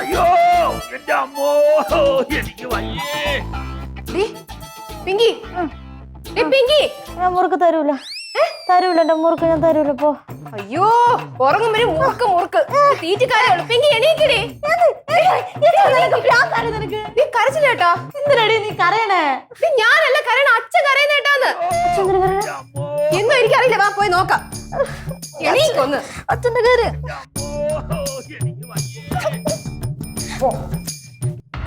അയ്യോ എന്റെ അമ്മോ എനിക്ക് വയ്യേ. പിങ്കി പിങ്കി ഞാൻ മുറുക്ക് തരൂല തരൂല എന്റെ മുറുക്ക് ഞാൻ തരൂല പോ. അയ്യോ ഉറങ്ങുമ്പോ മുറുക്ക് മുറുക്ക് തീറ്റിക്കാരേ ഉള്ളു. പിങ്കി എണീക്കടി. നീ കരച്ചില്ലേട്ടാ? എന്തിനടി നീ കരയണേ? ഞാനല്ല കരയണ, അച്ഛൻ കരയുന്നേട്ടാന്ന്. എന്നും എനിക്കറിയില്ല, വാ പോയി നോക്കാം. എണീക്കൊന്ന്. അച്ഛന്റെ കാര്യം.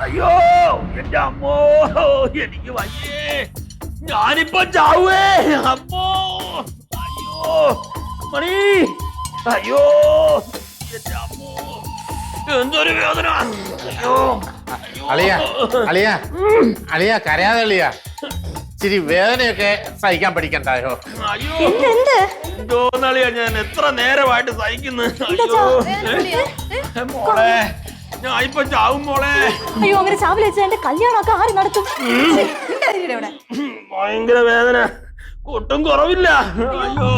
അയ്യോ എന്റെ അമ്മോ എനിക്ക് വയ്യേ. ഞാനിപ്പോ ചാവേ. അമ്മോ അയ്യോ മണി. അയ്യോ എന്റെ അമ്മോ എന്തൊരു വേദന. അയ്യോ അളിയ അളിയ അളിയ കരയാതെ അളിയ. ഇച്ചിരി വേദനയൊക്കെ സഹിക്കാൻ പഠിക്കണ്ടായോ? അയ്യോ എന്തോന്നളിയാ, ഞാൻ എത്ര നേരമായിട്ട് സഹിക്കുന്നു. അയ്യോ മോളെ ഞാൻ ഇപ്പൊ ചാവും മോളെ. അയ്യോ അങ്ങനെ ചാവിൽ വെച്ച് എന്റെ കല്യാണമൊക്കെ ആര് നടത്തും? ഭയങ്കര വേദന, ഒട്ടും കുറവില്ല. അയ്യോ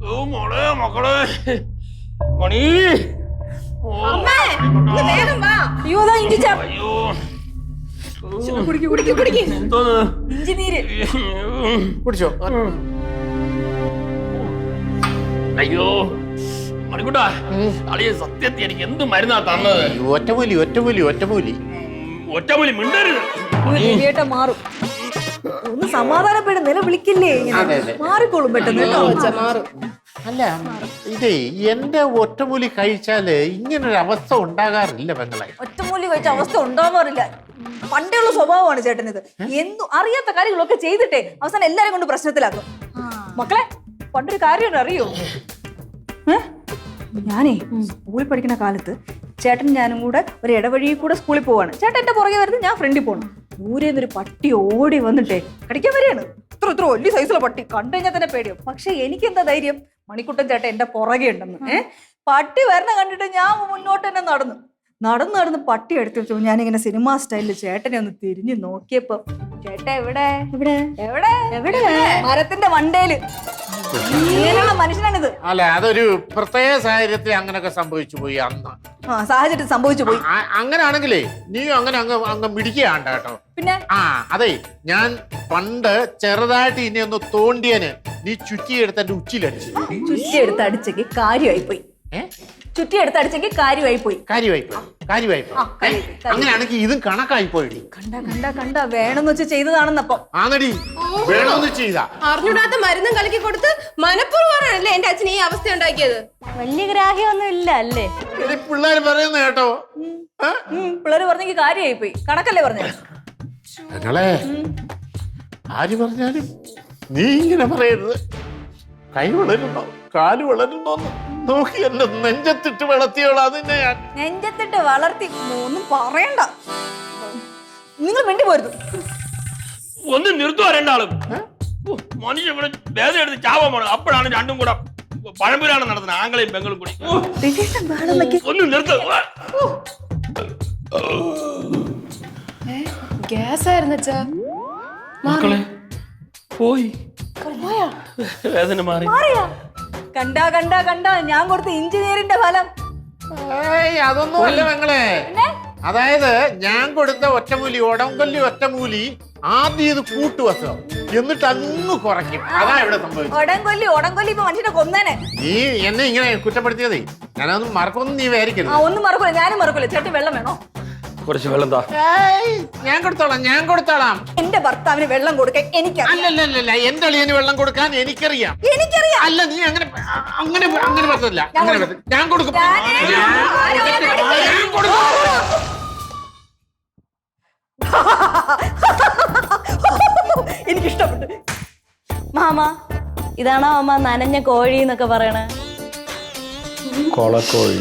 ഓ മോളെ മക്കളെ മണി. അയ്യോ അയ്യോ എന്തോന്ന് കുടിച്ചോ. അയ്യോ മണിക്കുട്ടാ, അളിയ സത്യത്തിൽ എനിക്ക് എന്ത് മരുന്നാ തന്നത്? ഒറ്റമൂലി ഒറ്റമൂലി ഒറ്റമൂലി ഒറ്റമൂലി മിണ്ടരുത്. മാറും. ഒന്ന് സമാധാനപ്പെട്ട് നിലവിളിക്കില്ലേ? മാറിക്കോളും പെട്ടെന്ന് കേട്ടോ. മാറും. അല്ല ഇതേ എന്റെ ഒറ്റമൂലി കഴിച്ചാല് ഇങ്ങനൊരു അവസ്ഥ ഉണ്ടാകാറില്ല പെങ്ങളെ. ഒറ്റമൂലി കഴിച്ച അവസ്ഥ ഉണ്ടാവാറില്ല. പണ്ടുള്ള സ്വഭാവമാണ് ചേട്ടനിത്. എന്തു അറിയാത്ത കാര്യങ്ങളൊക്കെ ചെയ്തിട്ടേ അവസാനം എല്ലാരും കൊണ്ട് പ്രശ്നത്തിലാക്കും. മക്കളെ പണ്ടൊരു കാര്യം അറിയോ? ഞാനേ സ്കൂളിൽ പഠിക്കുന്ന കാലത്ത് ചേട്ടൻ ഞാനും കൂടെ ഒരു ഇടവഴിയിൽ കൂടെ സ്കൂളിൽ പോവാണ്. ചേട്ടൻ എന്റെ പുറകെ വരുന്നത്, ഞാൻ ഫ്രണ്ടിൽ പോകണം. ദൂരെ നിന്നൊരു പട്ടി ഓടി വന്നിട്ടേ കടിക്കാൻ വരികയാണ്. ഇത്ര വലിയ സൈസുള്ള പട്ടി കണ്ടു കഴിഞ്ഞാൽ തന്നെ പേടിയോ. പക്ഷെ എനിക്ക് എന്താ ധൈര്യം, മണിക്കുട്ടൻ ചേട്ടൻ എന്റെ പുറകെ ഉണ്ടെന്ന്. പട്ടി വരണ കണ്ടിട്ട് ഞാൻ മുന്നോട്ട് തന്നെ നടന്ന് പട്ടി എടുത്ത് വെച്ചു. ഞാനിങ്ങനെ സിനിമ സ്റ്റൈലിൽ ചേട്ടനെ ഒന്ന് തിരിഞ്ഞു നോക്കിയപ്പോ ചേട്ടൻ എവിടെ എവിടെ എവിടെ എവിടെ മരത്തിന്റെ മണ്ടയില്. ഇങ്ങനെയുള്ള മനുഷ്യനാണിത്. അല്ല അതൊരു പ്രത്യേക സാഹചര്യത്തിൽ അങ്ങനെയൊക്കെ സംഭവിച്ചു പോയി അന്ന്. സാഹചര്യത്തിൽ സംഭവിച്ചു പോയി. അങ്ങനാണെങ്കിലേ നീയും അങ്ങനെ അങ്ങ് മിടിക്കുകയാണ്ട കേട്ടോ. പിന്നെ അതെ, ഞാൻ പണ്ട് ചെറുതായിട്ട് ഇനി ഒന്ന് തോണ്ടിയന് നീ ചുറ്റിയെടുത്ത് എന്റെ ഉച്ചിലടിച്ചു. ചുറ്റിയെടുത്ത് അടിച്ചെങ്കിൽ കാര്യമായി പോയി. ചുറ്റിയെടുത്ത് അടിച്ചെങ്കിൽ കാര്യമായി പോയി. അങ്ങനെയാണെങ്കിൽ ഇതും കണക്കായി പോയി. കണ്ട വേണമെന്ന് വെച്ച് ചെയ്തതാണെന്നപ്പോ. ആന്നടി വേണമെന്ന് ചെയ്താ. അറിഞ്ഞൂടാത്ത മരുന്നും കലക്കി കൊടുത്ത് മനഃപൂർവ്വമാണല്ലേ എന്റെ അച്ഛൻ ഈ അവസ്ഥ ഉണ്ടാക്കിയത്. വലിയ ഗ്രാഹ്യമൊന്നും ഇല്ല അല്ലേ? പിള്ളേര് പറയുന്ന കേട്ടോ. പിള്ളേര് പറഞ്ഞെങ്കിൽ കാര്യമായി പോയി. കണക്കല്ലേ പറഞ്ഞു. ഞങ്ങളെ ആര് പറഞ്ഞാലും നീ ഇങ്ങനെ പറയരുത്. കൈ വളരുന്നോ കാല് വളരുന്നോ നോക്കി എന്നെ നെഞ്ചത്തിട്ട് വളർത്തിയോളാം. അതിനെ ഞാൻ നെഞ്ചത്തിട്ട് വളർത്തി ഒന്നും പറയണ്ട. നിങ്ങൾ വേണ്ടി പോരുത്. ഒന്ന് നിർത്തുവാ രണ്ടാളും. മനുഷ്യ ഇവിടെ വേദന എടുത്ത് ചാവാൻ പോണത്. അപ്പോഴാണ് രണ്ടും കൂടെ പഴമ്പുരാണ് നടത്തുന്നത്, ആംഗളയും പെങ്ങളും കൂടി. ഒന്ന് നിർത്ത. ഗ്യാസ് ആയിരുന്നു മക്കളെ പോയി വേദന മാറി. കണ്ട ഞാൻ കൊടുത്ത എഞ്ചിനീയറിന്റെ ഫലം. അതൊന്നും അല്ല പെങ്ങളെ. അതായത് ഞാൻ കൊടുത്ത ഒറ്റമൂലി ഒടംകൊല്ലി ഒറ്റമൂലി ആദ്യം ഇത് കൂട്ടുവസം എന്നിട്ട് അങ്ങ് കുറയ്ക്കും. അതാ ഇവിടെ സംഭവിച്ചത്. ഒടംകൊല്ലി ഇപ്പൊ മനുഷ്യനെ കൊന്നേനെ. നീ എന്നെ ഇങ്ങനെ കുറ്റപ്പെടുത്തിയതേ ഞാനൊന്നും മറക്കൊന്നും നീ വിചാരിക്കരുത്. ഒന്നും മറക്കൂല, ഞാനും മറക്കൂല. ചേട്ടൻ വെള്ളം വേണോ? കുറച്ച് വെള്ളം താ. ഞാൻ കൊടുത്തോളാം. എന്റെ ഭർത്താവിന് വെള്ളം കൊടുക്കാൻ എനിക്കറിയാം. അല്ലല്ല എന്റെ അളിയന് വെള്ളം കൊടുക്കാൻ എനിക്കറിയാം. അല്ല നീ അങ്ങനെ പറ്റില്ല. ഞാൻ കൊടുക്കും. എനിക്കിഷ്ടപ്പെട്ടു. മാമ ഇതാണോ അമ്മ നനഞ്ഞ കോഴി എന്നൊക്കെ പറയണേ? കൊളക്കോഴി.